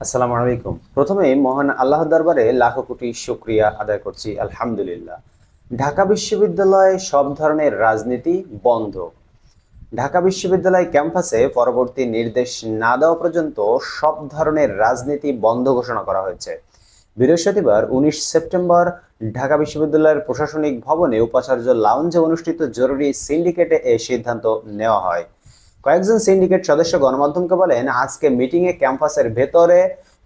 আসসালামু আলাইকুম। প্রথমেই মহান আল্লাহর দরবারে লাখো কোটি শুকরিয়া আদায় করছি, আলহামদুলিল্লাহ। ঢাকা বিশ্ববিদ্যালয়ে সব ধরনের রাজনীতি বন্ধ। ঢাকা বিশ্ববিদ্যালয় ক্যাম্পাসে পরবর্তী নির্দেশ না দেওয়া পর্যন্ত সব ধরনের রাজনীতি বন্ধ ঘোষণা করা হয়েছে। বৃহস্পতিবার ১৯ সেপ্টেম্বর ঢাকা বিশ্ববিদ্যালয়ের প্রশাসনিক ভবনে উপাচার্য লাউঞ্জে অনুষ্ঠিত জরুরি সিন্ডিকেটে এই সিদ্ধান্ত নেওয়া হয়। কয়েকজন সিন্ডিকেট সদস্য গণমাধ্যমকে বলেন, আজকে মিটিংয়ে ক্যাম্পাসের ভেতরে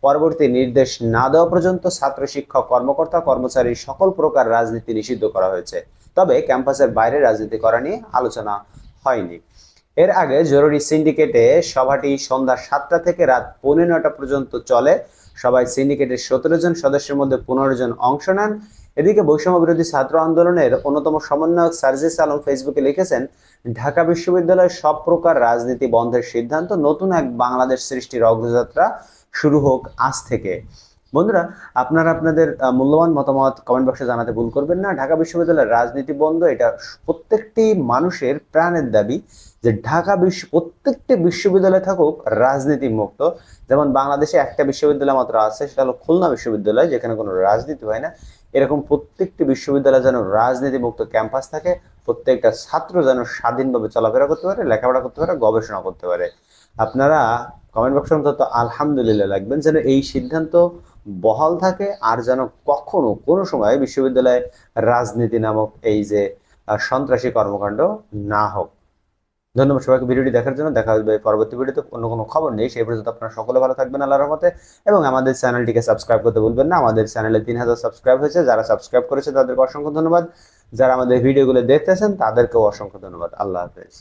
পরবর্তী নির্দেশ না দেওয়া পর্যন্ত ছাত্র, শিক্ষক, কর্মকর্তা, কর্মচারী সকল প্রকার রাজনীতি নিষিদ্ধ করা হয়েছে। তবে ক্যাম্পাসের বাইরে রাজনীতি করা নিয়ে আলোচনা হয়নি। এর আগে জরুরি সিন্ডিকেটে সভাটি সন্ধ্যা ৭টা থেকে রাত ৯:৩০ পর্যন্ত চলে। সবাই সিন্ডিকেটের ১৭ জন সদস্যের মধ্যে ১৫ জন অংশ নেন। এদিকে বৈষম্য বিরোধী ছাত্র আন্দোলনের অন্যতম সমন্বয়ক সার্জিস আলম ফেসবুকে লিখেছেন, ঢাকা বিশ্ববিদ্যালয়ের সব প্রকার রাজনীতি বন্ধের সিদ্ধান্ত, নতুন এক বাংলাদেশ সৃষ্টির অগ্রযাত্রা শুরু হোক আজ থেকে। বন্ধুরা, আপনারা আপনাদের মূল্যবান মতামত কমেন্ট বক্সে জানাতে ভুল করবেন না। ঢাকা বিশ্ববিদ্যালয়ের রাজনীতি বন্ধ, এটা প্রত্যেকটি মানুষের প্রাণের দাবি যে প্রত্যেকটি বিশ্ববিদ্যালয় থাকুক রাজনীতি মুক্ত। যেমন বাংলাদেশে একটা বিশ্ববিদ্যালয় মাত্র আছে, সেটা হলো খুলনা বিশ্ববিদ্যালয়, যেখানে কোনো রাজনীতি হয় না। এরকম প্রত্যেকটি বিশ্ববিদ্যালয় যেন রাজনীতি মুক্ত ক্যাম্পাস থাকে, প্রত্যেকটা ছাত্র যেন স্বাধীনভাবে চলাফেরা করতে পারে, লেখাপড়া করতে পারে, গবেষণা করতে পারে। আপনারা কমেন্ট বক্সে অন্তত আলহামদুলিল্লাহ লাগবেন, যেন এই সিদ্ধান্ত বহাল থাকে আর যেন কখনো কোনো সময় বিশ্ববিদ্যালয়ে রাজনীতি নামক এই যে সন্ত্রাসী কর্মকাণ্ড না হোক। ধন্যবাদ সবাইকে ভিডিওটি দেখার জন্য। দেখা হবে পরবর্তী ভিডিওতে। অন্য কোনো খবর নেই, সেই পর্যন্ত আপনারা সকলে ভালো থাকবেন আল্লাহর রহমতে। এবং আমাদের চ্যানেলটিকে সাবস্ক্রাইব করতে ভুলবেন না। আমাদের চ্যানেলে ৩,০০০ সাবস্ক্রাইব হয়েছে। যারা সাবস্ক্রাইব করেছে তাদেরকে অসংখ্য ধন্যবাদ। যারা আমাদের ভিডিওগুলো দেখতেছেন তাদেরকেও অসংখ্য ধন্যবাদ। আল্লাহ হাফেজ।